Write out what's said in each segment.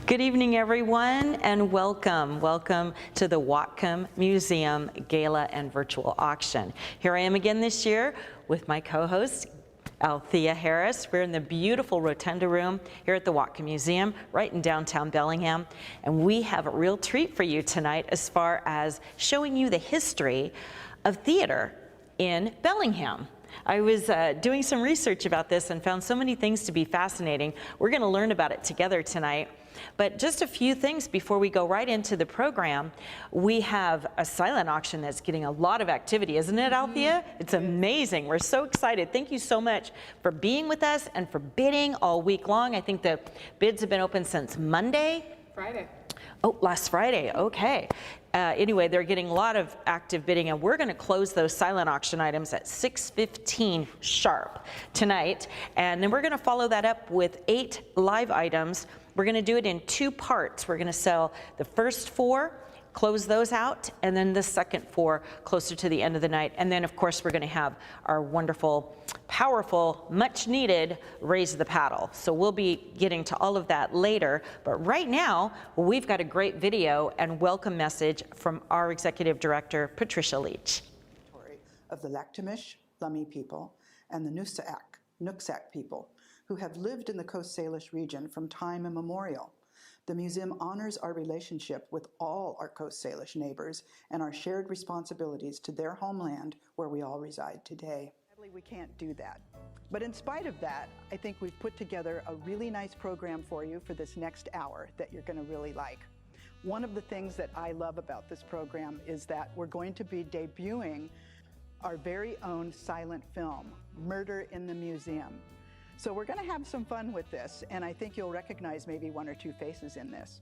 Good evening, everyone, and welcome. Welcome to the Whatcom Museum Gala and Virtual Auction. Here I am again this year with my co-host, Althea Harris. We're in the beautiful Rotunda Room here at the Whatcom Museum, right in downtown Bellingham. And we have a real treat for you tonight as far as showing you the history of theater in Bellingham. I was doing some research about this and found so many things to be fascinating. We're going to learn about it together tonight. But just a few things before we go right into the program. We have a silent auction that's getting a lot of activity, isn't it, Althea? It's amazing. We're so excited. Thank you so much for being with us and for bidding all week long. I think the bids have been open since Monday. Friday. Oh, last Friday, okay. Anyway, they're getting a lot of active bidding, and we're going to close those silent auction items at 6:15 sharp tonight. And then we're going to follow that up with 8 live items. We're going to do it in 2 parts. We're going to sell the first 4, close those out, and then the second 4 closer to the end of the night. And then, of course, we're going to have our wonderful, powerful, much needed Raise the Paddle. So we'll be getting to all of that later. But right now, we've got a great video and welcome message from our Executive Director, Patricia Leach. Of the Laktamish, Lummi people, and the Nooksack people, who have lived in the Coast Salish region from time immemorial. The museum honors our relationship with all our Coast Salish neighbors and our shared responsibilities to their homeland where we all reside today. Sadly, we can't do that. But in spite of that, I think we've put together a really nice program for you for this next hour that you're going to really like. One of the things that I love about this program is that we're going to be debuting our very own silent film, Murder in the Museum. So we're going to have some fun with this, and I think you'll recognize maybe 1 or 2 faces in this.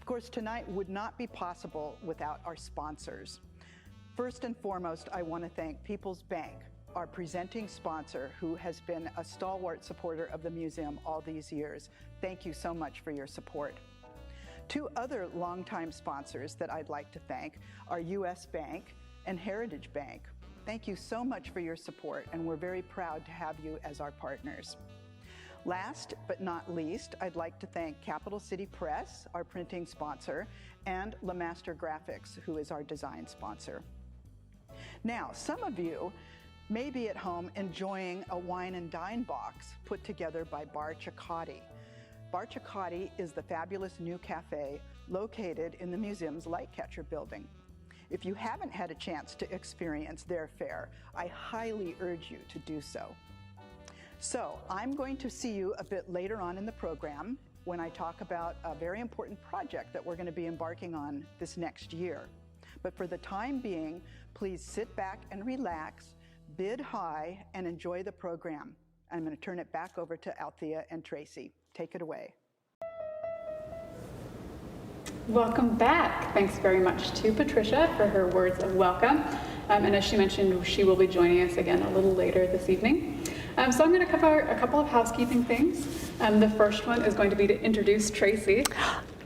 Of course, tonight would not be possible without our sponsors. First and foremost, I want to thank People's Bank, our presenting sponsor, who has been a stalwart supporter of the museum all these years. Thank you so much for your support. 2 other longtime sponsors that I'd like to thank are U.S. Bank and Heritage Bank. Thank you so much for your support, and we're very proud to have you as our partners. Last but not least, I'd like to thank Capital City Press, our printing sponsor, and LeMaster Graphics, who is our design sponsor. Now, some of you may be at home enjoying a wine and dine box put together by Bar Cicotti. Bar Cicotti is the fabulous new cafe located in the museum's Lightcatcher building. If you haven't had a chance to experience their fare, I highly urge you to do so. So I'm going to see you a bit later on in the program when I talk about a very important project that we're going to be embarking on this next year. But for the time being, please sit back and relax, bid high, and enjoy the program. I'm going to turn it back over to Althea and Tracy. Take it away. Welcome back. Thanks very much to Patricia for her words of welcome. And as she mentioned, she will be joining us again a little later this evening. So I'm going to cover a couple of housekeeping things. The first one is going to be to introduce Tracy.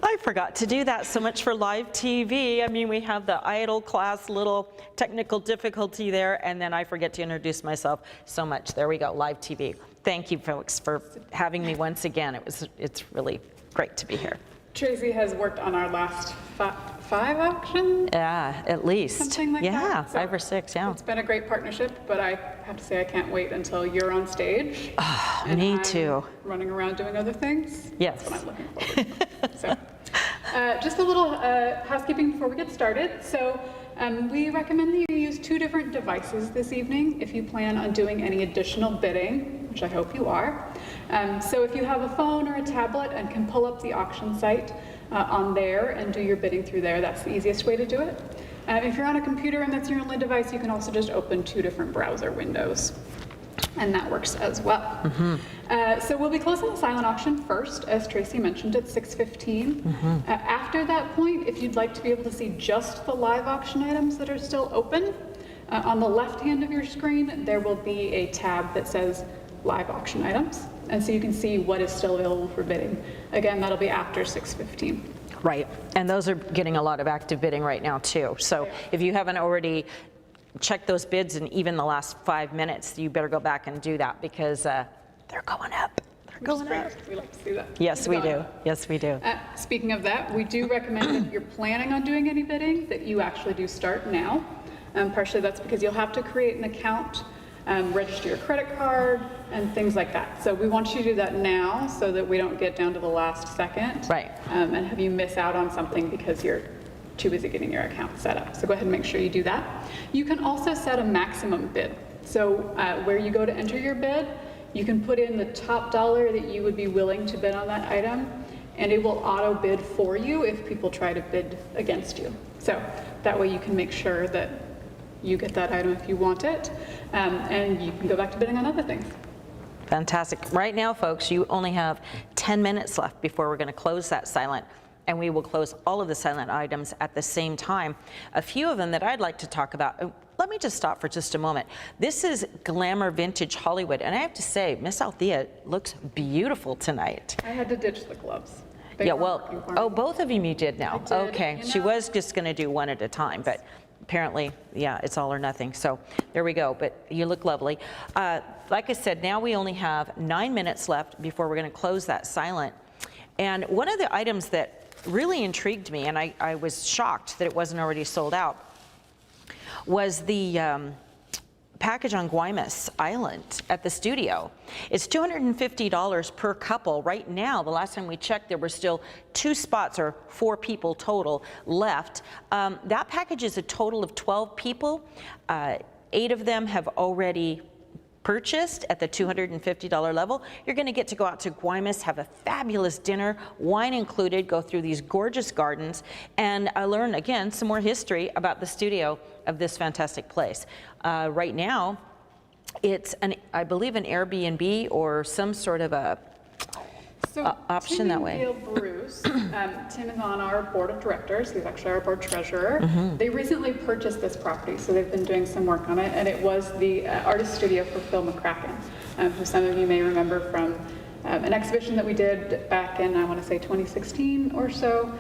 I forgot to do that. So much for live TV. I mean, we have the idol class, little technical difficulty there, and then I forget to introduce myself so much. There we go, live TV. Thank you, folks, for having me once again. It's really great to be here. Tracy has worked on our last 5 auctions? Yeah, at least. Something like that? Yeah, So 5 or 6, yeah. It's been a great partnership, but I have to say I can't wait until you're on stage. Me I'm too. Running around doing other things. Yes. That's what I'm looking forward to. So, just a little housekeeping before we get started. So we recommend that you use 2 different devices this evening if you plan on doing any additional bidding, which I hope you are. So if you have a phone or a tablet and can pull up the auction site on there and do your bidding through there, that's the easiest way to do it. If you're on a computer and that's your only device, you can also just open 2 different browser windows, and that works as well. So we'll be closing the silent auction first, as Tracy mentioned, at 6:15. After that point, if you'd like to be able to see just the live auction items that are still open, on the left hand of your screen, there will be a tab that says live auction items. And so you can see what is still available for bidding. Again, that'll be after 6:15. Right, and those are getting a lot of active bidding right now too. So if you haven't already checked those bids in even the last 5 minutes, you better go back and do that because they're going up. They're going up. We like to see that. Yes, we do. Yes, we do. Speaking of that, we do recommend that if you're planning on doing any bidding, that you actually do start now. Partially that's because you'll have to create an account, register your credit card, and things like that. So we want you to do that now so that we don't get down to the last second. Right. And have you miss out on something because you're too busy getting your account set up. So go ahead and make sure you do that. You can also set a maximum bid. So where you go to enter your bid, you can put in the top dollar that you would be willing to bid on that item, and it will auto bid for you if people try to bid against you. So that way you can make sure that you get that item if you want it, and you can go back to bidding on other things. Fantastic. Right now, folks, you only have 10 minutes left before we're going to close that silent, and we will close all of the silent items at the same time. A few of them that I'd like to talk about. Let me just stop for just a moment. This is Glamour Vintage Hollywood, and I have to say, Miss Althea looks beautiful tonight. I had to ditch the gloves. They Yeah, weren't well, working for oh, me. both of you did now. I did, Okay, you she know. was just going to do one at a time, but apparently, yeah, it's all or nothing. So there we go, but you look lovely. Like I said, now we only have 9 minutes left before we're going to close that silent. And one of the items that really intrigued me, and I was shocked that it wasn't already sold out, was the package on Guaymas Island at the studio. It's $250 per couple. Right now, the last time we checked, there were still 2 spots or 4 people total left. That package is a total of 12 people. 8 of them have already purchased at the $250 level. You're going to get to go out to Guaymas, have a fabulous dinner, wine included, go through these gorgeous gardens, and learn, again, some more history about the studio of this fantastic place. Right now, it's, I believe, an Airbnb or some sort of a option Tim that and way. Gail Bruce, Tim is on our board of directors. He's actually our board treasurer. Mm-hmm. They recently purchased this property, so they've been doing some work on it, and it was the artist studio for Phil McCracken, who some of you may remember from an exhibition that we did back in, I want to say 2016 or so.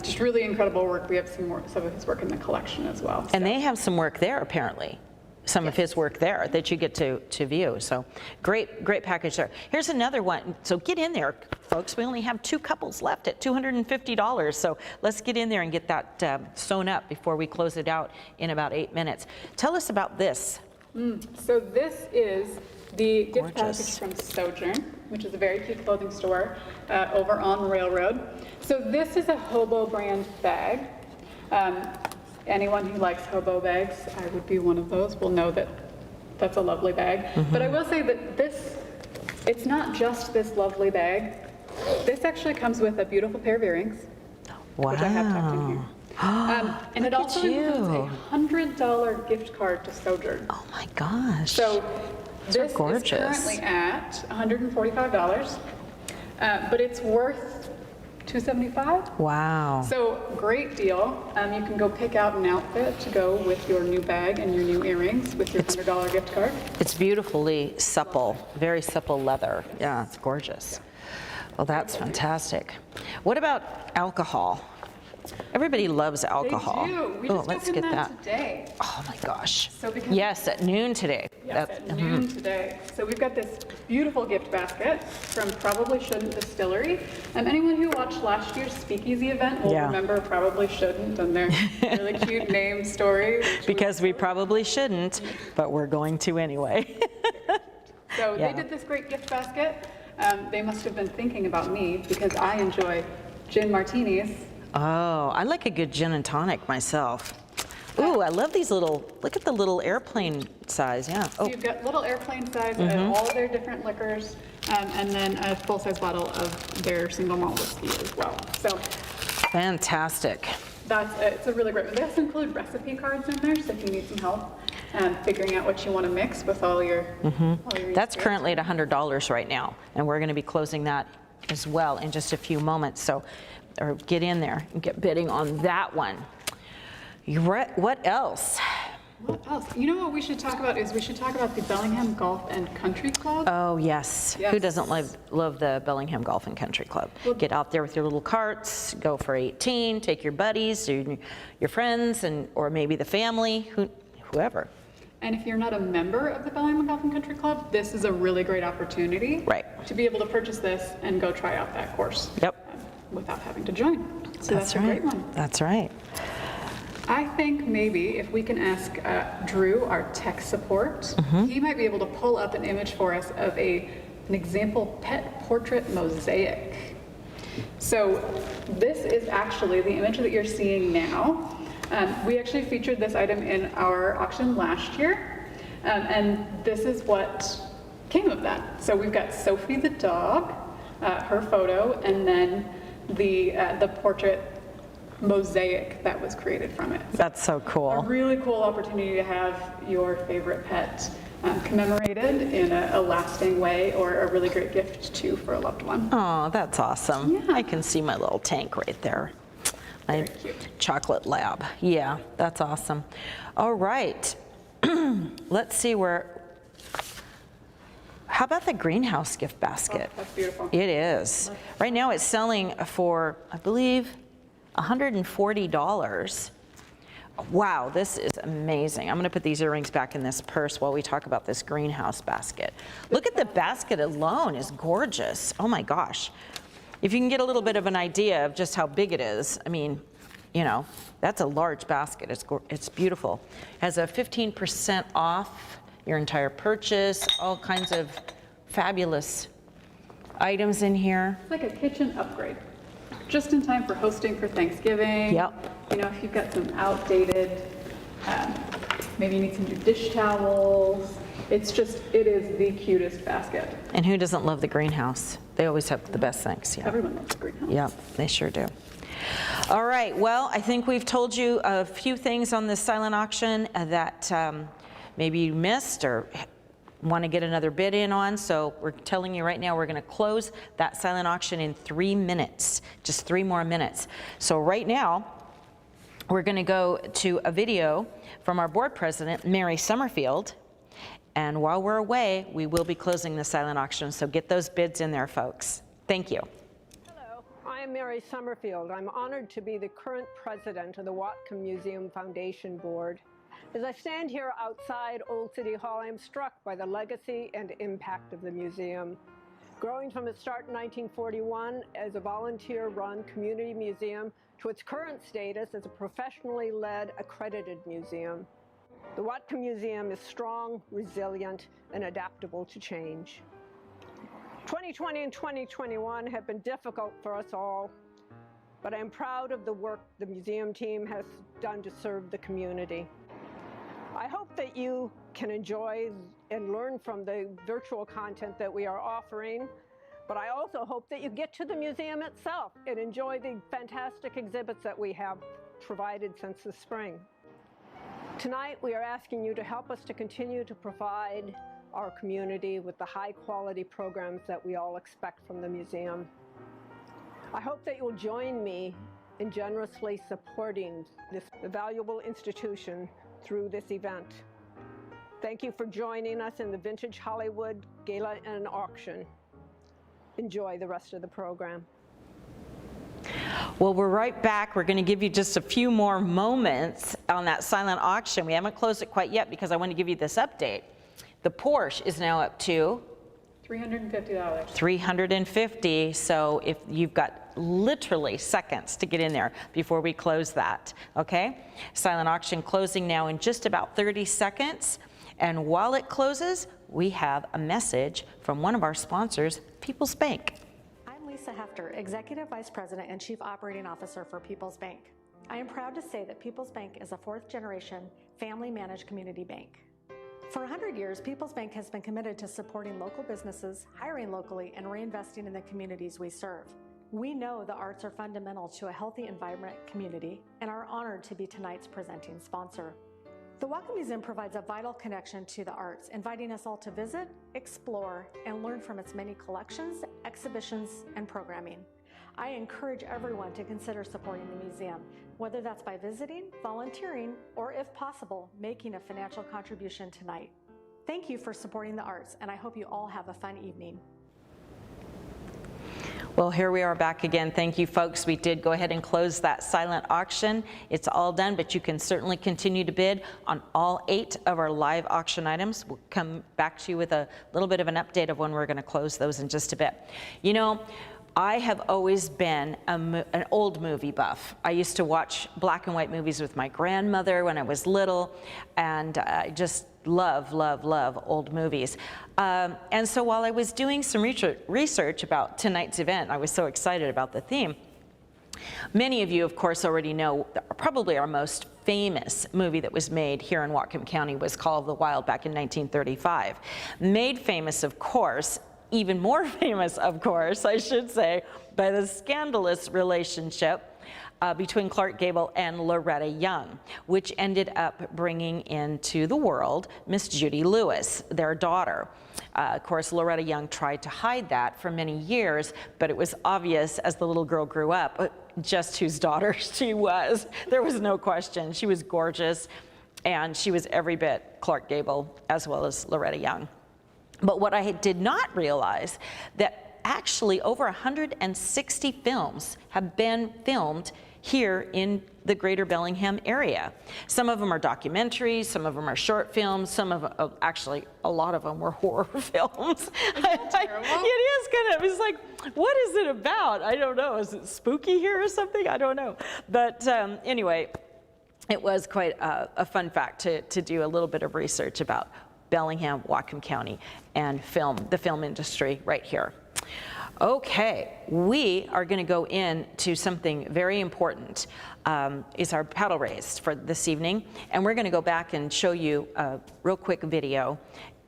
Just really incredible work. We have some of his work in the collection as well. And they have some work there, apparently. Some of his work there that you get to view. So great package there. Here's another one. So get in there, folks. We only have 2 couples left at $250. So let's get in there and get that sewn up before we close it out in about 8 minutes. Tell us about this. So this is the gift Gorgeous. package from Sojourn, which is a very cute clothing store over on Railroad. So this is a hobo brand bag. Anyone who likes hobo bags, I would be one of those, will know that that's a lovely bag. But I will say that this, it's not just this lovely bag. This actually comes with a beautiful pair of earrings, Wow. which I have tucked in here. And it Look at also includes you. a $100 gift card to Sojourn. Oh my gosh. So These are this is gorgeous. currently at $145, but it's worth $275. Wow. So great deal. You can go pick out an outfit to go with your new bag and your new earrings with your $100 gift card. It's beautifully supple, very supple leather. Yeah, it's gorgeous. Well, that's fantastic. What about alcohol? Everybody loves alcohol. They do. We Oh, just let's opened get that that. today. Oh my gosh. So because Yes, at noon today. Yes, at noon today. So we've got this beautiful gift basket from Probably Shouldn't Distillery. Anyone who watched last year's Speakeasy event will Yeah. remember Probably Shouldn't and their really cute name story. Because we probably shouldn't, but we're going to anyway. So Yeah. they did this great gift basket. They must have been thinking about me because I enjoy gin martinis. Oh, I like a good gin and tonic myself. Ooh, I love these little, look at the little airplane size, yeah. So Oh, you've got little airplane size of all of their different liquors, and then a full-size bottle of their single malt whiskey as well. So fantastic. it's a really great one. They also include recipe cards in there, so if you need some help figuring out what you want to mix with all your, all your That's spirits. currently at $100 right now, and we're going to be closing that as well in just a few moments. So, or get in there and get bidding on that one. What else? What else? You know what we should talk about is we should talk about the Bellingham Golf and Country Club. Oh, yes. Who Yes. doesn't love the Bellingham Golf and Country Club? Get out there with your little carts, go for 18, take your buddies, your friends, or maybe the family, whoever. And if you're not a member of the Bellingham Golf and Country Club, this is a really great opportunity to be able to purchase this and go try out that course without having to join. So that's a great one. That's right. I think maybe if we can ask Drew, our tech support, he might be able to pull up an image for us of an example pet portrait mosaic. So this is actually the image that you're seeing now. We actually featured this item in our auction last year, and this is what came of that. So we've got Sophie the dog, her photo, and then the portrait mosaic that was created from it. That's so cool. A really cool opportunity to have your favorite pet commemorated in a lasting way, or a really great gift too for a loved one. Oh, that's awesome. Yeah. I can see my little tank right there. My chocolate lab. Yeah, that's awesome. All right. Let's see how about the greenhouse gift basket? Oh, that's beautiful. It is. Right now it's selling for, I believe, $140. Wow, this is amazing. I'm going to put these earrings back in this purse while we talk about this greenhouse basket. Look at the basket alone, is gorgeous. Oh my gosh. If you can get a little bit of an idea of just how big it is, I mean, you know, that's a large basket. It's beautiful. Has a 15% off your entire purchase, all kinds of fabulous items in here. It's like a kitchen upgrade. Just in time for hosting for Thanksgiving. Yep. You know, if you've got some outdated, maybe you need some new dish towels. It is the cutest basket. And who doesn't love the greenhouse? They always have the best things. Yeah. Everyone loves the greenhouse. Yep, they sure do. All right, well, I think we've told you a few things on this silent auction that maybe you missed or want to get another bid in on. So we're telling you right now, we're going to close that silent auction in 3 minutes, just 3 more minutes. So right now, we're going to go to a video from our board president, Mary Summerfield. And while we're away, we will be closing the silent auction. So get those bids in there, folks. Thank you. Hello, I am Mary Summerfield. I'm honored to be the current president of the Whatcom Museum Foundation Board. As I stand here outside Old City Hall, I am struck by the legacy and impact of the museum. Growing from its start in 1941 as a volunteer-run community museum to its current status as a professionally led, accredited museum. The Whatcom Museum is strong, resilient, and adaptable to change. 2020 and 2021 have been difficult for us all, but I am proud of the work the museum team has done to serve the community. I hope that you can enjoy and learn from the virtual content that we are offering, but I also hope that you get to the museum itself and enjoy the fantastic exhibits that we have provided since the spring. Tonight, we are asking you to help us to continue to provide our community with the high-quality programs that we all expect from the museum. I hope that you'll join me in generously supporting this valuable institution through this event. Thank you for joining us in the Vintage Hollywood Gala and Auction. Enjoy the rest of the program. Well, we're right back. We're going to give you just a few more moments on that silent auction. We haven't closed it quite yet because I want to give you this update. The Porsche is now up to $350. $350. So if you've got literally seconds to get in there before we close that, okay? Silent auction closing now in just about 30 seconds. And while it closes, we have a message from one of our sponsors, People's Bank. Lisa Hefter, Executive Vice President and Chief Operating Officer for People's Bank. I am proud to say that People's Bank is a fourth-generation, family-managed community bank. For 100 years, People's Bank has been committed to supporting local businesses, hiring locally, and reinvesting in the communities we serve. We know the arts are fundamental to a healthy and vibrant community and are honored to be tonight's presenting sponsor. The Whatcom Museum provides a vital connection to the arts, inviting us all to visit, explore, and learn from its many collections, exhibitions, and programming. I encourage everyone to consider supporting the museum, whether that's by visiting, volunteering, or if possible, making a financial contribution tonight. Thank you for supporting the arts, and I hope you all have a fun evening. Well, here we are back again. Thank you, folks. We did go ahead and close that silent auction. It's all done, but you can certainly continue to bid on all 8 of our live auction items. We'll come back to you with a little bit of an update of when we're going to close those in just a bit. You know, I have always been an old movie buff. I used to watch black and white movies with my grandmother when I was little, and I just love old movies. And so while I was doing some research about tonight's event, I was so excited about the theme. Many of you, of course, already know probably our most famous movie that was made here in Whatcom County was Call of the Wild back in 1935. Made famous, of course, even more famous, of course, I should say, by the scandalous relationship between Clark Gable and Loretta Young, which ended up bringing into the world Miss Judy Lewis, their daughter. Of course, Loretta Young tried to hide that for many years, but it was obvious as the little girl grew up just whose daughter she was. There was no question. She was gorgeous, and she was every bit Clark Gable as well as Loretta Young. But what I did not realize that actually over 160 films have been filmed here in the greater Bellingham area. Some of them are documentaries, some of them are short films, some of actually a lot of them were horror films. Isn't that terrible? It is kind of, it's like, what is it about? I don't know, is it spooky here or something? I don't know. But anyway, it was quite a fun fact to do a little bit of research about Bellingham, Whatcom County, and the film industry right here. Okay, we are going to go into something very important. Is our paddle race for this evening, and we're going to go back and show you a real quick video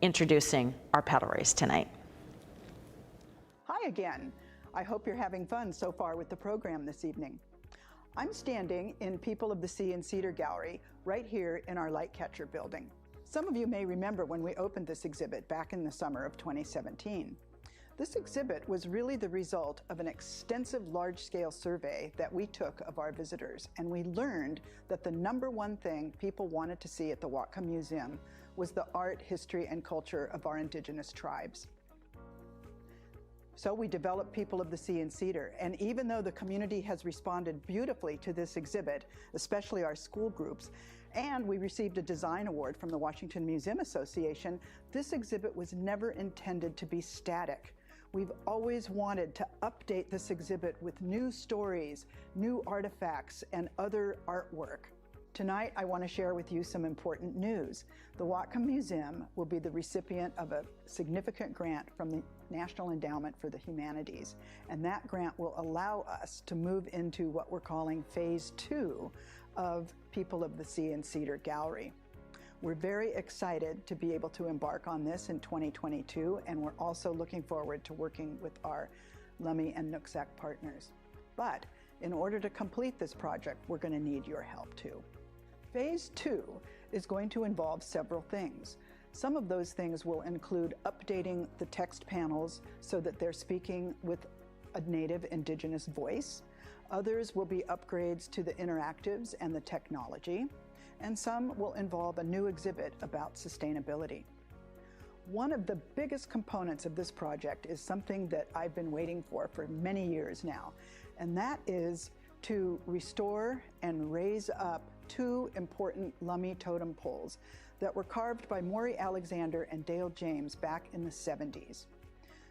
introducing our paddle race tonight. Hi again. I hope you're having fun so far with the program this evening. I'm standing in People of the Sea and Cedar Gallery right here in our Lightcatcher building. Some of you may remember when we opened this exhibit back in the summer of 2017. This exhibit was really the result of an extensive large-scale survey that we took of our visitors, and we learned that the #1 thing people wanted to see at the Whatcom Museum was the art, history, and culture of our indigenous tribes. So we developed People of the Sea and Cedar, and even though the community has responded beautifully to this exhibit, especially our school groups, and we received a design award from the Washington Museum Association, this exhibit was never intended to be static. We've always wanted to update this exhibit with new stories, new artifacts, and other artwork. Tonight, I want to share with you some important news. The Whatcom Museum will be the recipient of a significant grant from the National Endowment for the Humanities, and that grant will allow us to move into what we're calling Phase 2 of People of the Sea and Cedar Gallery. We're very excited to be able to embark on this in 2022, and we're also looking forward to working with our Lummi and Nooksack partners. But in order to complete this project, we're going to need your help too. Phase 2 is going to involve several things. Some of those things will include updating the text panels so that they're speaking with a native indigenous voice. Others will be upgrades to the interactives and the technology, and some will involve a new exhibit about sustainability. One of the biggest components of this project is something that I've been waiting for many years now, and that is to restore and raise up 2 important Lummi totem poles that were carved by Maury Alexander and Dale James back in the 70s.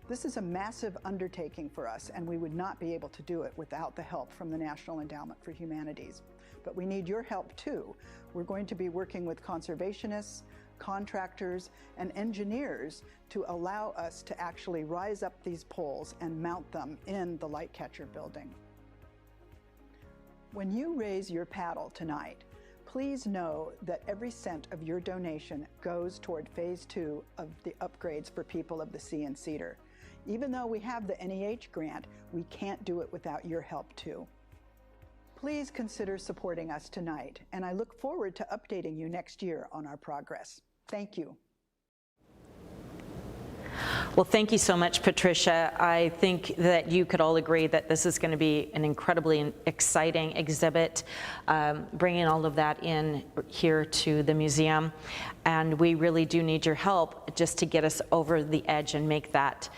This is a massive undertaking for us, and we would not be able to do it without the help from the National Endowment for Humanities. But we need your help too. We're going to be working with conservationists, contractors, and engineers to allow us to actually rise up these poles and mount them in the Lightcatcher building. When you raise your paddle tonight, please know that every cent of your donation goes toward Phase 2 of the upgrades for People of the Sea and Cedar. Even though we have the NEH grant, we can't do it without your help too. Please consider supporting us tonight, and I look forward to updating you next year on our progress. Thank you. Well, thank you so much, Patricia. I think that you could all agree that this is going to be an incredibly exciting exhibit, bringing all of that in here to the museum. And we really do need your help just to get us over the edge and make that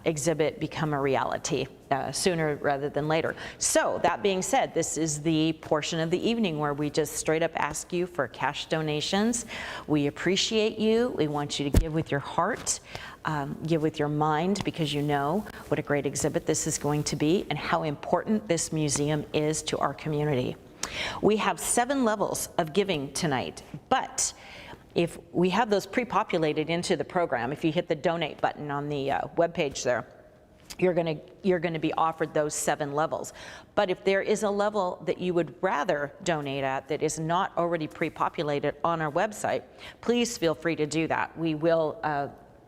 exhibit become a reality sooner rather than later. So that being said, this is the portion of the evening where we just straight up ask you for cash donations. We appreciate you. We want you to give with your heart, give with your mind, because you know what a great exhibit this is going to be and how important this museum is to our community. We have 7 levels of giving tonight, but if we have those pre-populated into the program, if you hit the donate button on the webpage there, you're gonna be offered those 7 levels. But if there is a level that you would rather donate at that is not already pre-populated on our website, please feel free to do that. We will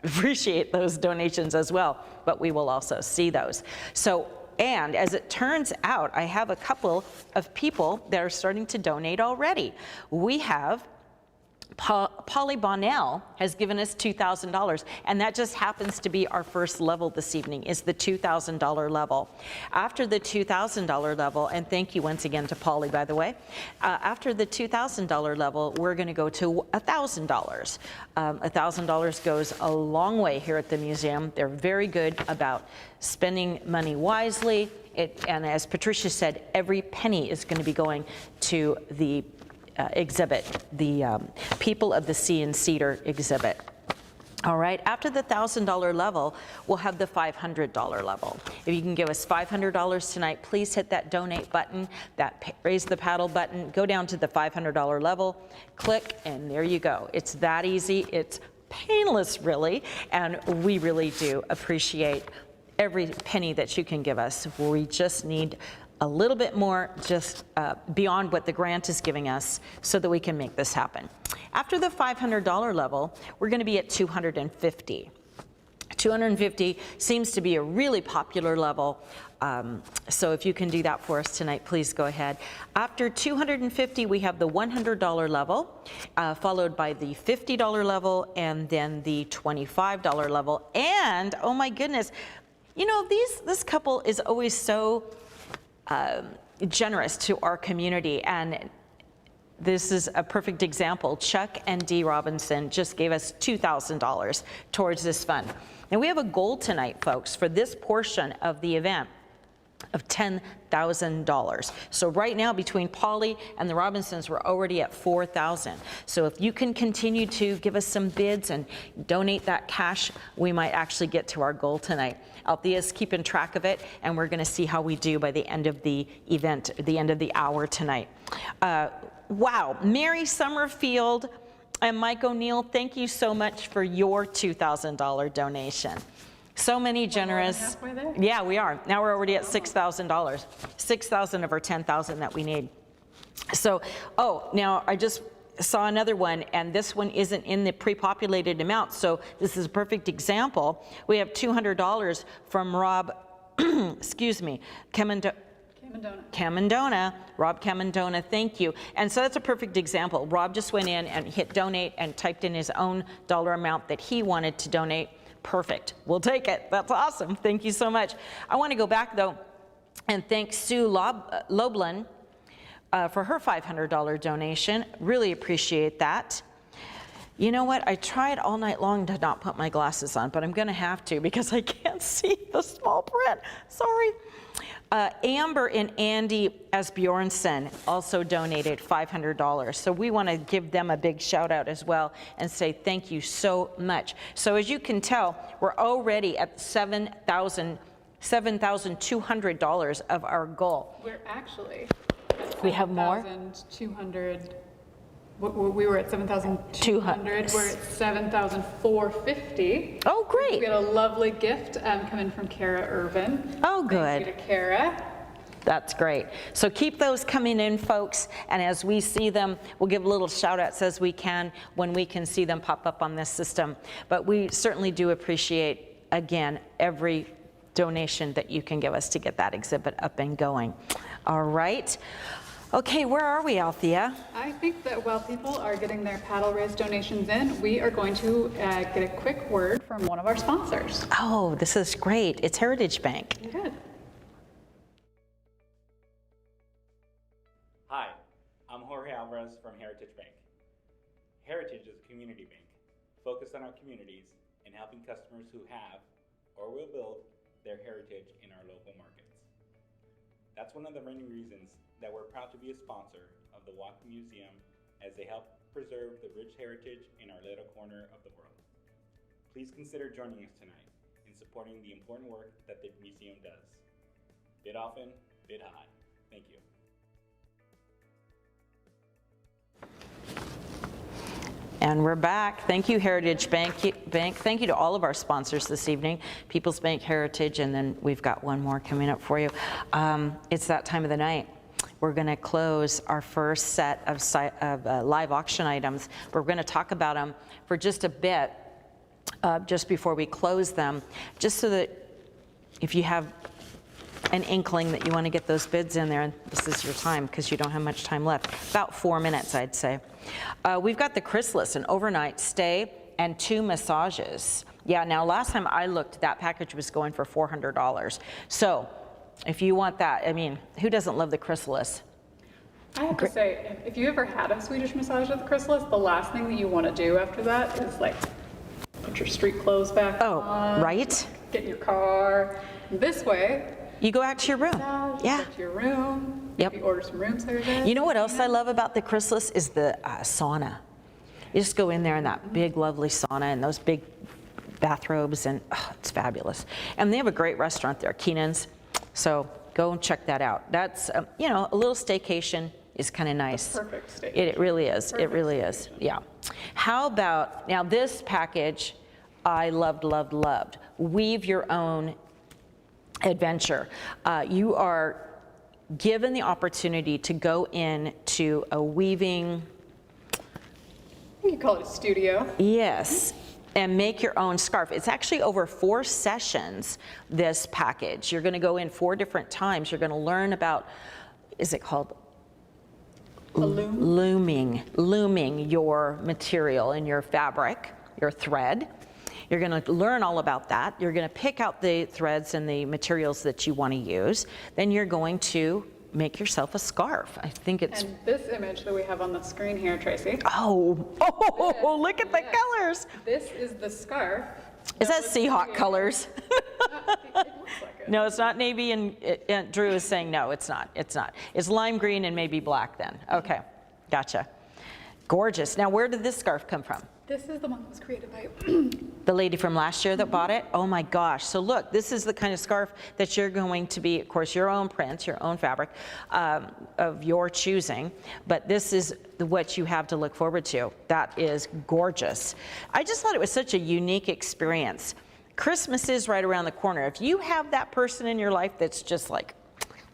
appreciate those donations as well, but we will also see those. So, and as it turns out, I have a couple of people that are starting to donate already. We have Polly Bonnell has given us $2,000, and that just happens to be our first level this evening, is the $2,000 level. After the $2,000 level, and thank you once again to Polly, by the way, after the $2,000 level, we're going to go to $1,000. $1,000 goes a long way here at the museum. They're very good about spending money wisely, and as Patricia said, every penny is going to be going to the exhibit, the People of the Sea and Cedar exhibit. All right, after the $1,000 level, we'll have the $500 level. If you can give us $500 tonight, please hit that donate button, that raise the paddle button, go down to the $500 level, click, and there you go. It's that easy, it's painless really, and we really do appreciate every penny that you can give us. We just need a little bit more just beyond what the grant is giving us so that we can make this happen. After the $500 level, we're going to be at $250. $250 seems to be a really popular level, so if you can do that for us tonight, please go ahead. After $250, we have the $100 level, followed by the $50 level, and then the $25 level. And oh my goodness, you know, this couple is always so generous to our community, and this is a perfect example. Chuck and Dee Robinson just gave us $2,000 towards this fund. And we have a goal tonight, folks, for this portion of the event of $10,000. So right now, between Polly and the Robinsons, we're already at $4,000. So if you can continue to give us some bids and donate that cash, we might actually get to our goal tonight. Althea's keeping track of it, and we're going to see how we do by the end of the event, the end of the hour tonight. Wow, Mary Summerfield and Mike O'Neill, thank you so much for your $2,000 donation. So many generous. Halfway there. Yeah, we are. Now we're already at $6,000. $6,000 of our $10,000 that we need. So, oh, now I just saw another one, and this one isn't in the pre-populated amount, so this is a perfect example. We have $200 from Rob, excuse me, Camandona, Rob Camandona, thank you. And so that's a perfect example. Rob just went in and hit donate and typed in his own dollar amount that he wanted to donate. Perfect, we'll take it. That's awesome, thank you so much. I want to go back though and thank Sue Loblin for her $500 donation. Really appreciate that. You know what, I tried all night long to not put my glasses on, but I'm gonna have to because I can't see the small print, sorry. Amber and Andy Asbjornson also donated $500. So we want to give them a big shout out as well and say thank you so much. So as you can tell, we're already at $7,200 of our goal. We're actually at We have more? 7,200. We were at 7,200. We're at 7,450. Oh, great. We got a lovely gift come in from Kara Irvin. Oh, good. Thank you to Kara. That's great. So keep those coming in, folks, and as we see them, we'll give little shout outs as we can when we can see them pop up on this system. But we certainly do appreciate, again, every donation that you can give us to get that exhibit up and going. All right. Okay, where are we, Althea? I think that while people are getting their paddle raise donations in, we are going to get a quick word from one of our sponsors. Oh, this is great. It's Heritage Bank. Good. Hi, I'm Jorge Alvarez from Heritage Bank. Heritage is a community bank focused on our communities and helping customers who have or will build their heritage in our local markets. That's one of the many reasons that we're proud to be a sponsor of the Whatcom Museum, as they help preserve the rich heritage in our little corner of the world. Please consider joining us tonight in supporting the important work that the museum does. Bid often, bid high. Thank you. And we're back. Thank you, Heritage Bank. Thank you to all of our sponsors this evening, People's Bank, Heritage, and then we've got one more coming up for you. It's that time of the night. We're going to close our first set of live auction items. We're going to talk about them for just a bit, just before we close them, just so that if you have an inkling that you want to get those bids in there, and this is your time because you don't have much time left, about 4 minutes, I'd say. We've got the Chrysalis, an overnight stay and 2 massages. Yeah, now last time I looked, that package was going for $400. So if you want that, I mean, who doesn't love the Chrysalis? I have to say, if you ever had a Swedish massage at the Chrysalis, the last thing that you want to do after that is like put your street clothes back on. Right? Get in your car. This way, you go out to your room. Yeah. Go to your room. Yep. Maybe order some room service. You know what else I love about the Chrysalis is the sauna. You just go in there in that big, lovely sauna and those big bathrobes, and it's fabulous. And they have a great restaurant there, Keenan's. So go and check that out. That's, you know, a little staycation is kind of nice. The perfect staycation. It really is. Perfect it really staycation. is. Yeah. How about, now this package I loved, loved, loved. Weave your own adventure. You are given the opportunity to go into a weaving, You could call it a studio. yes, and make your own scarf. It's actually over 4 sessions, this package. You're going to go in 4 different times. You're going to learn about, is it called looming your material and your fabric, your thread. You're going to learn all about that. You're going to pick out the threads and the materials that you want to use. Then you're going to make yourself a scarf. I think it's... And this image that we have on the screen here, Tracy. Oh, look at the colors. This is the scarf. Is that Seahawk colors? It looks like it. No, it's not navy, and Drew is saying no, it's not. It's not. It's lime green and maybe black then. Okay, gotcha. Gorgeous. Now, where did this scarf come from? This is the one that was created by The lady from last year that bought it? Oh my gosh. So look, this is the kind of scarf that you're going to be, of course, your own print, your own fabric of your choosing, but this is what you have to look forward to. That is gorgeous. I just thought it was such a unique experience. Christmas is right around the corner. If you have that person in your life that's just like,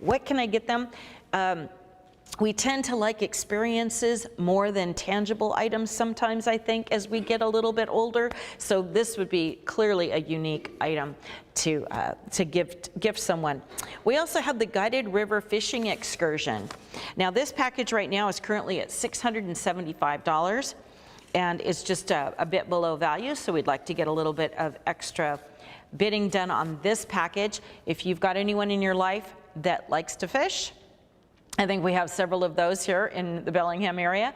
what can I get them? We tend to like experiences more than tangible items sometimes, I think, as we get a little bit older. So this would be clearly a unique item to gift someone. We also have the guided river fishing excursion. Now this package right now is currently at $675 and it's just a bit below value, so we'd like to get a little bit of extra bidding done on this package. If you've got anyone in your life that likes to fish, I think we have several of those here in the Bellingham area.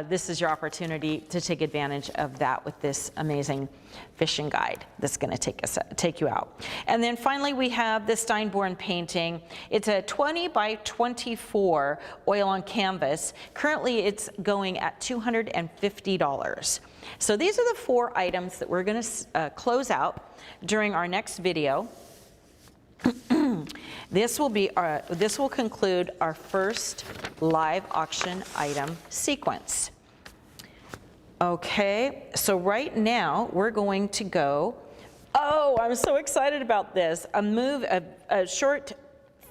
This is your opportunity to take advantage of that with this amazing fishing guide that's going to take you out. And then finally, we have the Steinborn painting. It's a 20 by 24 oil on canvas. Currently, it's going at $250. So these are the 4 items that we're going to close out during our next video. This will conclude our first live auction item sequence. Okay, so right now we're going to go, oh, I'm so excited about this, a short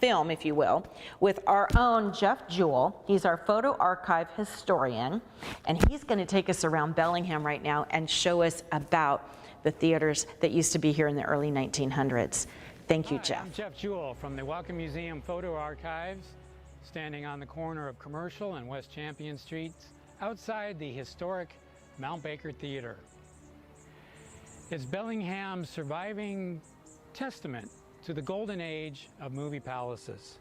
film, if you will, with our own Jeff Jewell. He's our photo archive historian, and he's going to take us around Bellingham right now and show us about the theaters that used to be here in the early 1900s. Thank you, Jeff. I'm Jeff Jewell from the Whatcom Museum Photo Archives, standing on the corner of Commercial and West Champion Streets, outside the historic Mount Baker Theater. It's Bellingham's surviving testament to the golden age of movie palaces.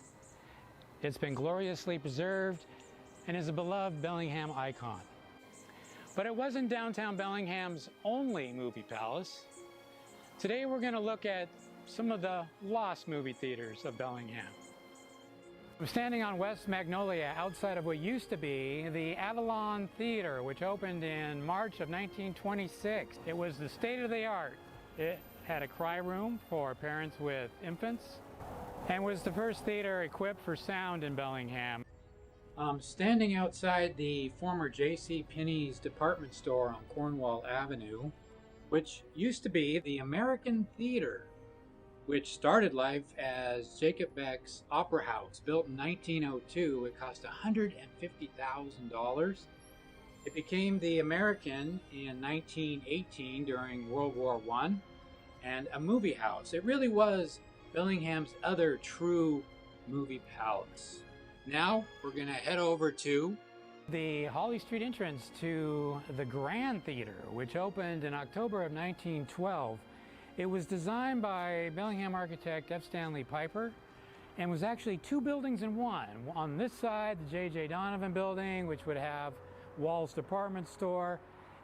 It's been gloriously preserved and is a beloved Bellingham icon. But it wasn't downtown Bellingham's only movie palace. Today we're going to look at some of the lost movie theaters of Bellingham. I'm standing on West Magnolia outside of what used to be the Avalon Theater, which opened in March of 1926. It was the state-of-the-art. It had a cry room for parents with infants and was the first theater equipped for sound in Bellingham. I'm standing outside the former J.C. Penney's department store on Cornwall Avenue, which used to be the American Theater, which started life as Jacob Beck's Opera House, built in 1902. It cost $150,000. It became the American in 1918 during World War I, and a movie house. It really was Bellingham's other true movie palace. Now we're going to head over to the Holly Street entrance to the Grand Theater, which opened in October of 1912. It was designed by Bellingham architect F. Stanley Piper and was actually two buildings in one. On this side, the J.J. Donovan building, which would have Wall's department store,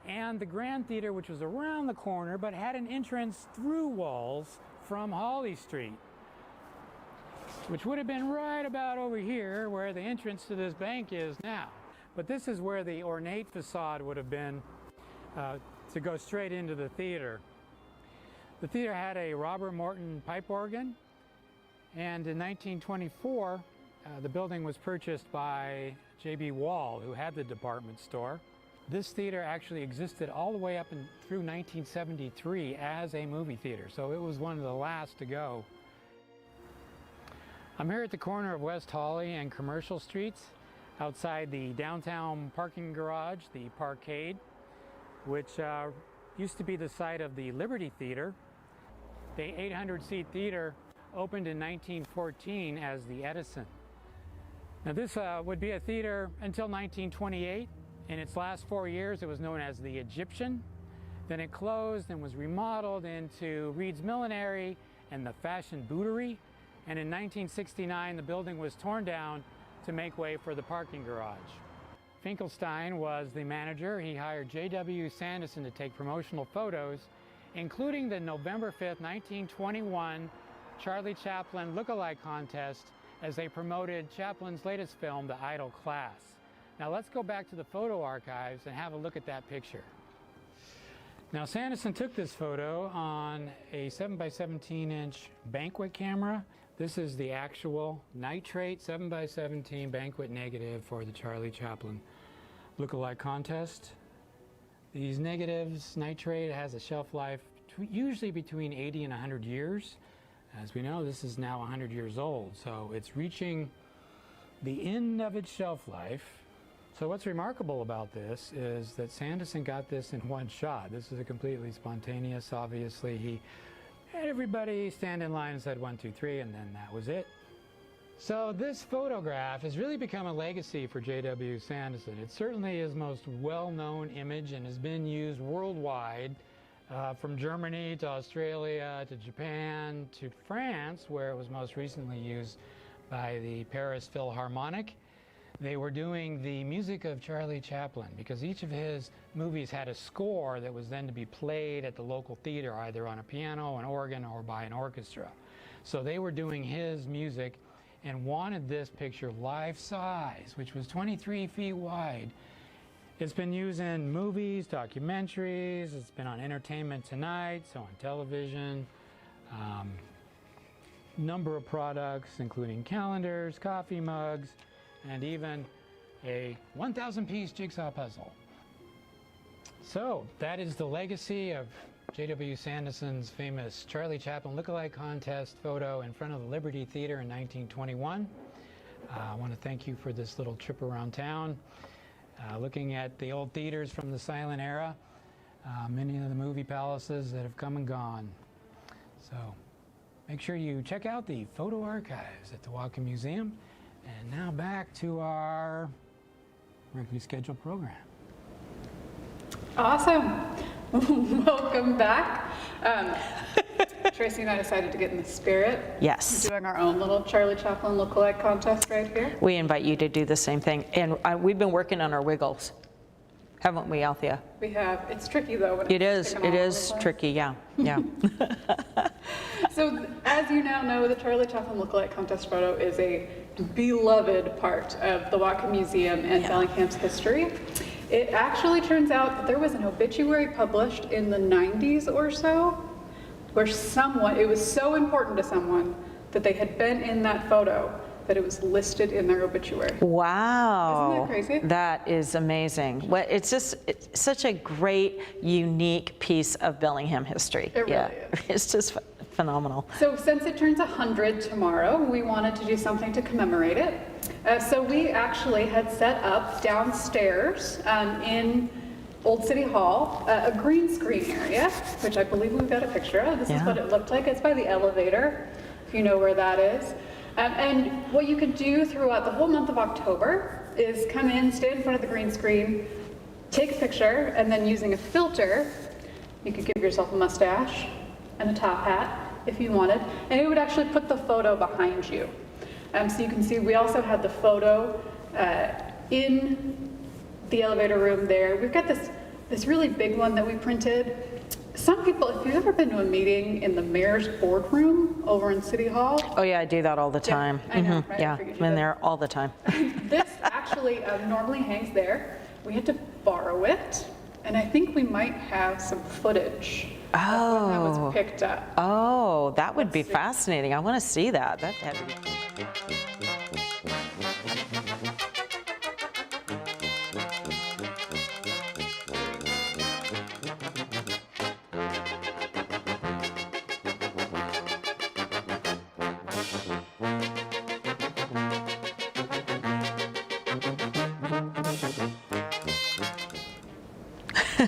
and the Grand Theater, which was around the corner but had an entrance through Wall's from Holly Street, which would have been right about over here where the entrance to this bank is now. But this is where the ornate facade would have been to go straight into the theater. The theater had a Robert Morton pipe organ, and in 1924 the building was purchased by J.B. Wall, who had the department store. This theater actually existed all the way up through 1973 as a movie theater, so it was one of the last to go. I'm here at the corner of West Holly and Commercial Streets, outside the downtown parking garage, the Parkade, which used to be the site of the Liberty Theater. The 800-seat theater opened in 1914 as the Edison. Now this would be a theater until 1928. In its last 4 years, it was known as the Egyptian. Then it closed and was remodeled into Reed's Millinery and the Fashion Bouterie. And in 1969, the building was torn down to make way for the parking garage. Finkelstein was the manager. He hired J.W. Sanderson to take promotional photos, including the November 5th, 1921 Charlie Chaplin Lookalike contest as they promoted Chaplin's latest film, The Idle Class. Now let's go back to the photo archives and have a look at that picture. Now Sanderson took this photo on a 7x17-inch banquet camera. This is the actual nitrate 7x17 banquet negative for the Charlie Chaplin Lookalike contest. These negatives, nitrate has a shelf life usually between 80 and 100 years. As we know, this is now 100 years old, so it's reaching the end of its shelf life. So what's remarkable about this is that Sanderson got this in one shot. This is a completely spontaneous. Obviously, he had everybody stand in line and said 1, 2, 3, and then that was it. So this photograph has really become a legacy for J.W. Sanderson. It certainly is most well-known image and has been used worldwide, from Germany to Australia to Japan to France, where it was most recently used by the Paris Philharmonic. They were doing the music of Charlie Chaplin because each of his movies had a score that was then to be played at the local theater, either on a piano, an organ, or by an orchestra. So they were doing his music and wanted this picture life-size, which was 23 feet wide. It's been used in movies, documentaries, it's been on Entertainment Tonight, so on television, number of products, including calendars, coffee mugs, and even a 1,000-piece jigsaw puzzle. So that is the legacy of J.W. Sanderson's famous Charlie Chaplin Lookalike contest photo in front of the Liberty Theater in 1921. I want to thank you for this little trip around town, looking at the old theaters from the silent era, many of the movie palaces that have come and gone. So make sure you check out the photo archives at the Whatcom Museum. And now back to our regularly scheduled program. Awesome. Welcome back. Tracy and I decided to get in the spirit. Yes. We're doing our own little Charlie Chaplin lookalike contest right here. We invite you to do the same thing. And we've been working on our wiggles. Haven't we, Althea? We have. It's tricky though. When It it's is. sticking It all is over the tricky. Yeah. Yeah. place. So as you now know, the Charlie Chaplin Lookalike contest photo is a beloved part of the Whatcom Museum and Bellingham's history. It actually turns out that there was an obituary published in the 90s or so where it was so important to someone that they had been in that photo that it was listed in their obituary. Wow. Isn't that crazy? That is amazing. Well, it's such a great, unique piece of Bellingham history. It really is. It's just phenomenal. So since it turns 100 tomorrow, we wanted to do something to commemorate it. So we actually had set up downstairs in Old City Hall a green screen area, which I believe we've got a picture of. This is what it looked like. It's by the elevator, if you know where that is. And what you could do throughout the whole month of October is come in, stand in front of the green screen, take a picture, and then using a filter, you could give yourself a mustache and a top hat if you wanted, and it would actually put the photo behind you. So you can see we also had the photo in the elevator room there. We've got this really big one that we printed. Some people, if you've ever been to a meeting in the mayor's boardroom over in City Hall. Oh yeah, I do that all the time. I know, right? Yeah, I figured I'm you in did. there all the time. This actually normally hangs there. We had to borrow it, and I think we might have some footage of when that was picked up. Oh, that would be fascinating. I want to see that. That had to be.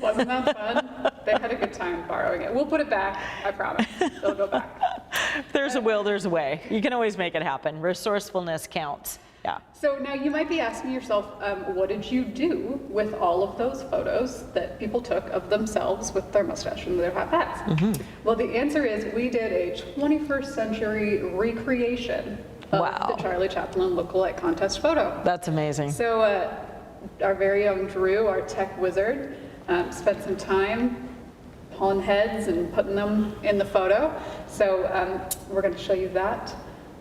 Wasn't that fun? They had a good time borrowing it. We'll put it back, I promise. It'll go back. If there's a will, there's a way. You can always make it happen. Resourcefulness counts. Yeah. So now you might be asking yourself, what did you do with all of those photos that people took of themselves with their mustache and their hot hats? Well, the answer is we did a 21st century recreation of the Charlie Chaplin Lookalike contest photo. That's amazing. So our very own Drew, our tech wizard, spent some time pulling heads and putting them in the photo. So we're going to show you that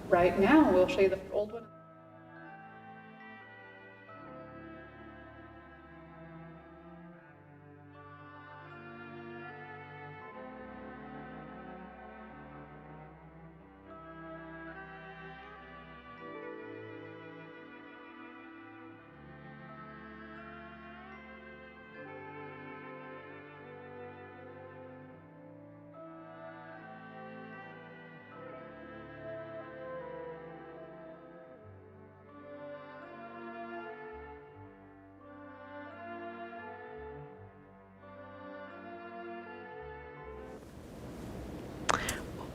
right now. We'll show you the old one.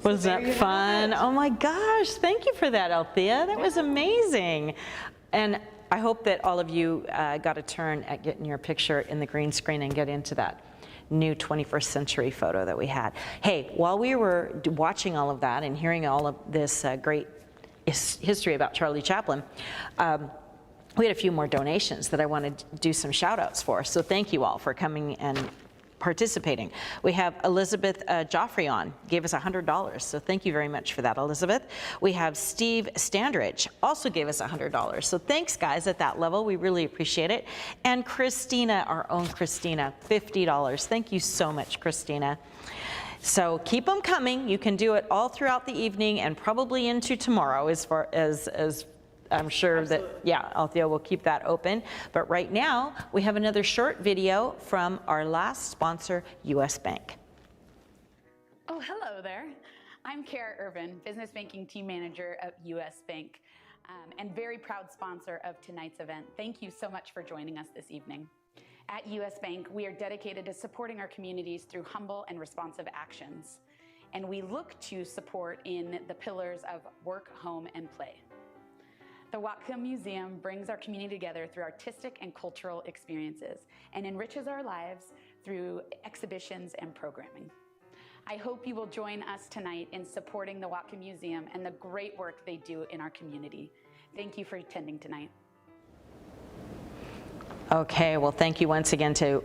Was that fun? Oh my gosh, thank you for that, Althea. That was amazing. And I hope that all of you got a turn at getting your picture in the green screen and get into that new 21st century photo that we had. Hey, while we were watching all of that and hearing all of this great history about Charlie Chaplin, we had a few more donations that I wanted to do some shout outs for. So thank you all for coming and participating. We have Elizabeth Joffrion gave us $100, so thank you very much for that, Elizabeth. We have Steve Standridge also gave us $100, so thanks guys at that level, we really appreciate it. And Christina, our own Christina, $50. Thank you so much, Christina. So keep them coming. You can do it all throughout the evening and probably into tomorrow as far as I'm sure that, Althea will keep that open. But right now, we have another short video from our last sponsor, US Bank. Oh, hello there. I'm Kara Irvin, Business Banking Team Manager at US Bank, and very proud sponsor of tonight's event. Thank you so much for joining us this evening. At US Bank, we are dedicated to supporting our communities through humble and responsive actions. And we look to support in the pillars of work, home, and play. The Whatcom Museum brings our community together through artistic and cultural experiences and enriches our lives through exhibitions and programming. I hope you will join us tonight in supporting the Whatcom Museum and the great work they do in our community. Thank you for attending tonight. Okay, well, thank you once again to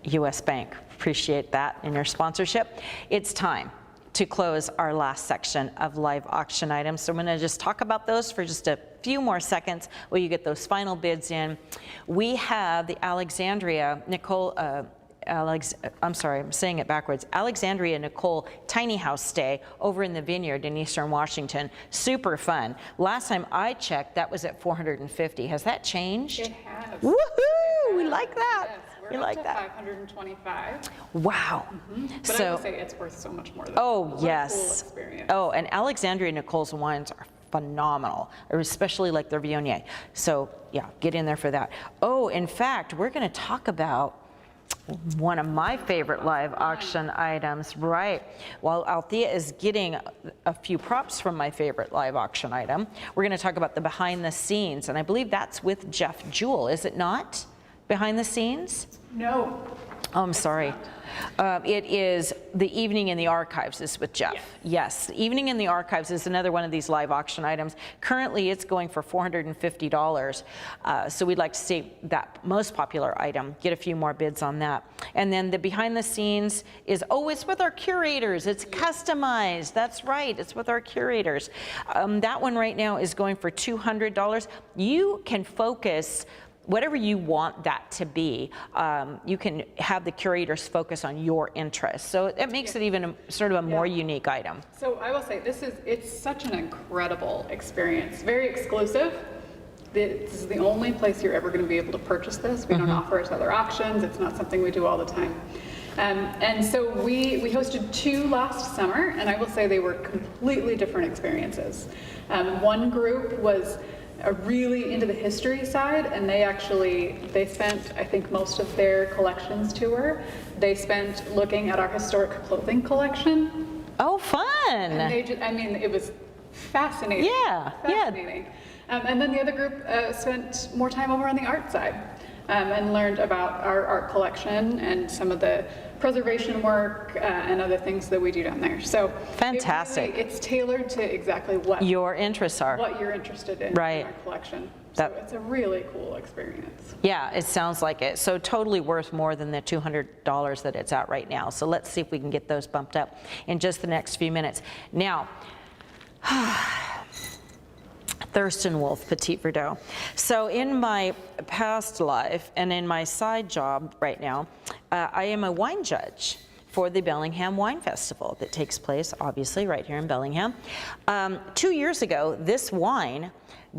U.S. Bank. Appreciate that and your sponsorship. It's time to close our last section of live auction items. So I'm going to just talk about those for just a few more seconds while you get those final bids in. We have the Alexandria Nicole, I'm sorry, I'm saying it backwards. Alexandria Nicole tiny house stay over in the Vineyard in Eastern Washington. Super fun. Last time I checked, that was at $450. Has that changed? It has. Woohoo! We like that. Yes, we're We up like to that. $525. Wow. But I would say it's worth so much more than Oh, that. What a yes. cool experience. Oh, and Alexandria Nicole's wines are phenomenal, or especially like their Viognier. So yeah, get in there for that. Oh, in fact, we're going to talk about one of my favorite live auction items, right? While Althea is getting a few props from my favorite live auction item, we're going to talk about the behind the scenes, and I believe that's with Jeff Jewell, is it not? Behind the scenes? No. Oh, I'm sorry. It is the Evening in the Archives is with Jeff. Yes, the Evening in the Archives is another one of these live auction items. Currently, it's going for $450. So we'd like to see that most popular item, get a few more bids on that. And then the behind the scenes is always with our curators. It's customized. That's right. It's with our curators. That one right now is going for $200. You can focus whatever you want that to be. You can have the curators focus on your interests. So it makes it even sort of a more unique item. So I will say it's such an incredible experience. Very exclusive. This is the only place you're ever going to be able to purchase this. We don't offer it to other auctions. It's not something we do all the time. And so we hosted 2 last summer, and I will say they were completely different experiences. One group was really into the history side, and they spent, I think, most of their collections tour. They spent looking at our historic clothing collection. Oh, fun! And it was fascinating. Yeah, fascinating. And then the other group spent more time over on the art side and learned about our art collection and some of the preservation work and other things that we do down there. So fantastic. It's tailored to exactly what your interests are. What you're interested in right. in our collection. So it's a really cool experience. Yeah, it sounds like it. So totally worth more than the $200 that it's at right now. So let's see if we can get those bumped up in just the next few minutes. Now, Thurston, Wolfe, Petit, Verdot. So in my past life and in my side job right now, I am a wine judge for the Bellingham Wine Festival that takes place, obviously, right here in Bellingham. 2 years ago, this wine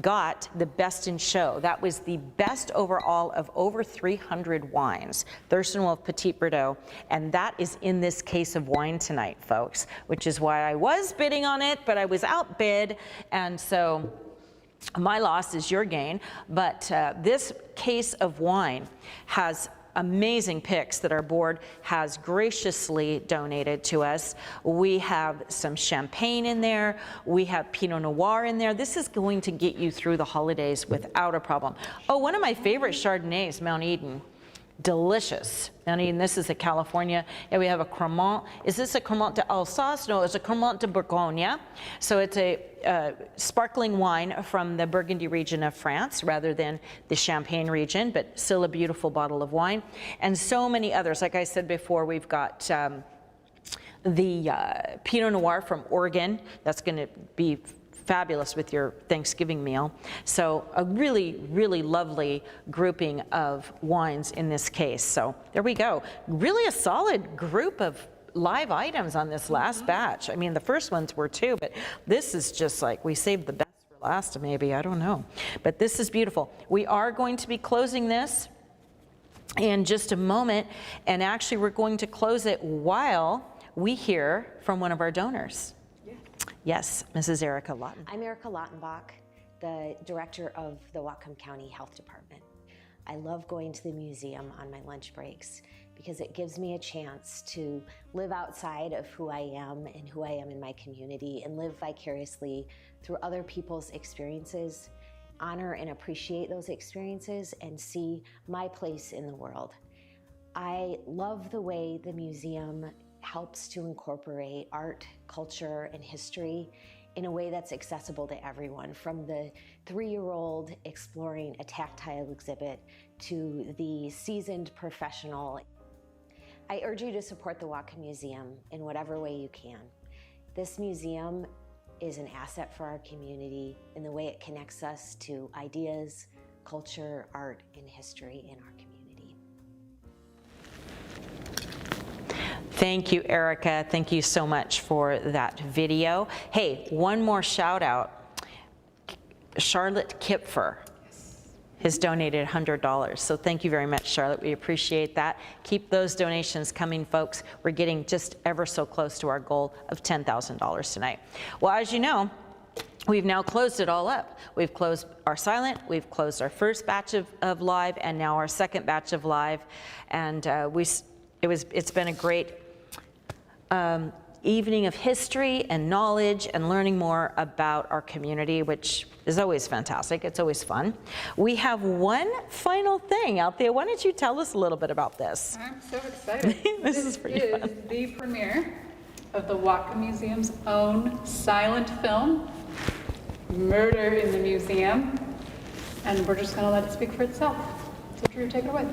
got the best in show. That was the best overall of over 300 wines. Thurston, Wolfe, Petit, Verdot, and that is in this case of wine tonight, folks, which is why I was bidding on it, but I was outbid, and so my loss is your gain. But this case of wine has amazing picks that our board has graciously donated to us. We have some champagne in there. We have Pinot Noir in there. This is going to get you through the holidays without a problem. Oh, one of my favorite Chardonnays, Mount Eden. Delicious. Mount Eden, this is a California. And we have a Cremant. Is this a Cremant d'Alsace? No, it's a Cremant de Bourgogne. So it's a sparkling wine from the Burgundy region of France rather than the Champagne region, but still a beautiful bottle of wine. And so many others. Like I said before, we've got the Pinot Noir from Oregon. That's going to be fabulous with your Thanksgiving meal. So a really, really lovely grouping of wines in this case. So there we go. Really a solid group of live items on this last batch. I mean, the first ones were too, but this is just like we saved the best for last, maybe, I don't know. But this is beautiful. We are going to be closing this in just a moment, and actually we're going to close it while we hear from one of our donors. Yes, Mrs. Erica Lawton. I'm Erica Lautenbach, the director of the Whatcom County Health Department. I love going to the museum on my lunch breaks because it gives me a chance to live outside of who I am and who I am in my community and live vicariously through other people's experiences, honor and appreciate those experiences, and see my place in the world. I love the way the museum helps to incorporate art, culture, and history in a way that's accessible to everyone, from the 3-year-old exploring a tactile exhibit to the seasoned professional. I urge you to support the Whatcom Museum in whatever way you can. This museum is an asset for our community in the way it connects us to ideas, culture, art, and history in our community. Thank you, Erica. Thank you so much for that video. Hey, one more shout out. Charlotte Kipfer has donated $100. So thank you very much, Charlotte. We appreciate that. Keep those donations coming, folks. We're getting just ever so close to our goal of $10,000 tonight. Well, as you know, we've now closed it all up. We've closed our silent, we've closed our first batch of live, and now our second batch of live. And it's been a great evening of history and knowledge and learning more about our community, which is always fantastic. It's always fun. We have one final thing. Althea, why don't you tell us a little bit about this? I'm so excited. This is pretty fun. This is the premiere of the Whatcom Museum's own silent film, Murder in the Museum. And we're just going to let it speak for itself. So Drew, take it away.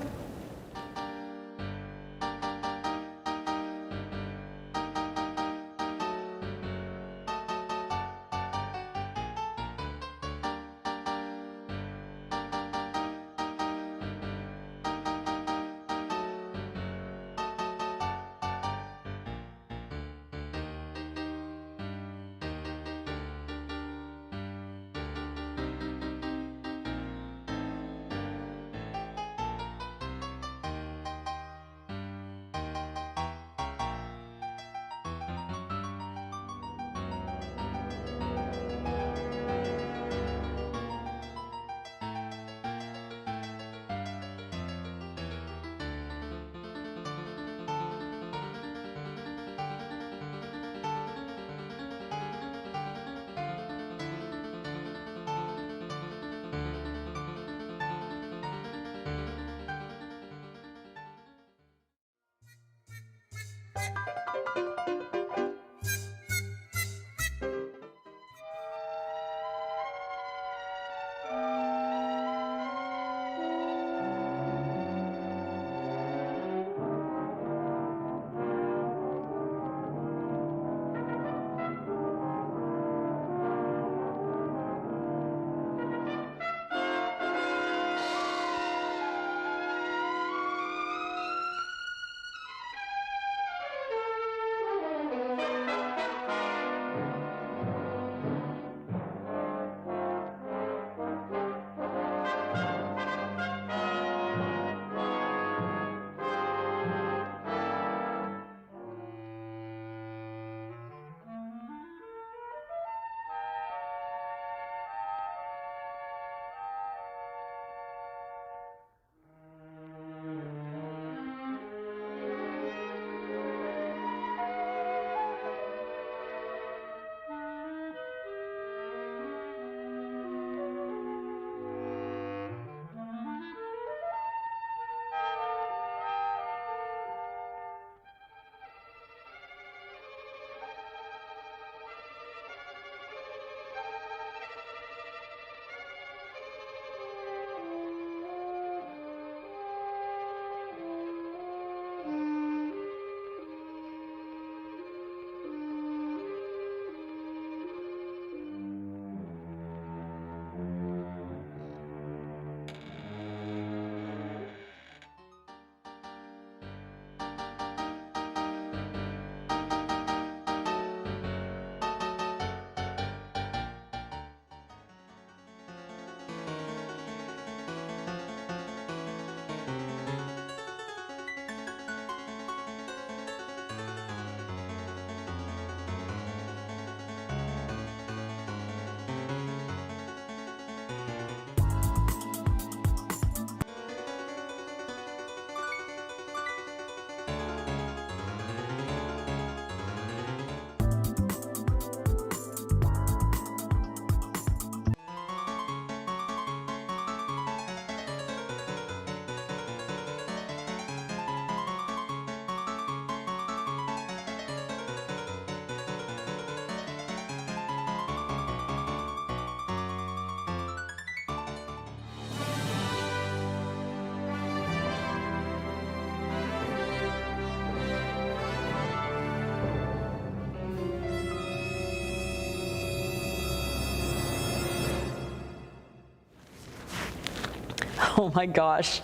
Oh my gosh.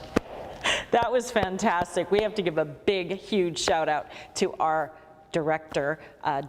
That was fantastic. We have to give a big, huge shout out to our director,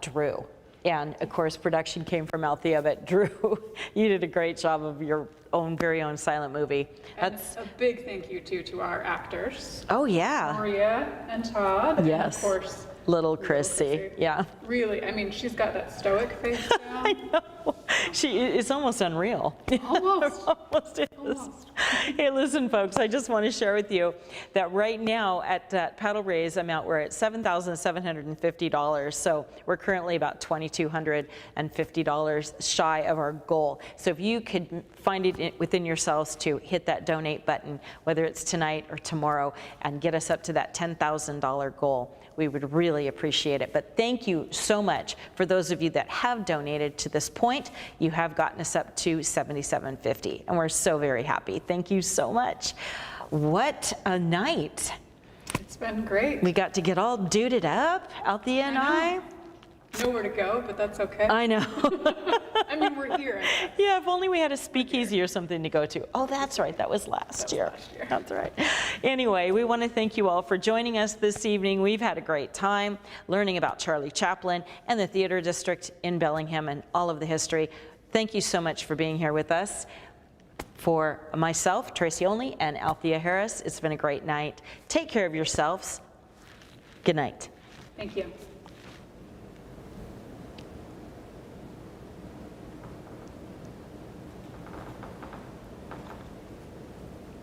Drew. And of course, production came from Althea, but Drew, you did a great job of your very own silent movie. And a big thank you too to our actors. Oh yeah. Maria and Todd. Yes. And of course, Little Chrissy. Yeah. Really, I mean, she's got that stoic face now. I know. It's almost unreal. Almost. Almost is. Almost. Hey, listen, folks, I just want to share with you that right now at Paddle Raise amount, we're at $7,750. So we're currently about $2,250 shy of our goal. So if you could find it within yourselves to hit that donate button, whether it's tonight or tomorrow, and get us up to that $10,000 goal, we would really appreciate it. But thank you so much for those of you that have donated to this point. You have gotten us up to $77.50, and we're so very happy. Thank you so much. What a night. It's been great. We got to get all duded up, Althea and I. Nowhere to go, but that's okay. I know. I mean, we're here. Yeah, if only we had a speakeasy or something to go to. Oh, that's right. That was last year. That's right. Anyway, we want to thank you all for joining us this evening. We've had a great time learning about Charlie Chaplin and the theater district in Bellingham and all of the history. Thank you so much for being here with us. For myself, Tracy Only, and Althea Harris, it's been a great night. Take care of yourselves. Good night. Thank you.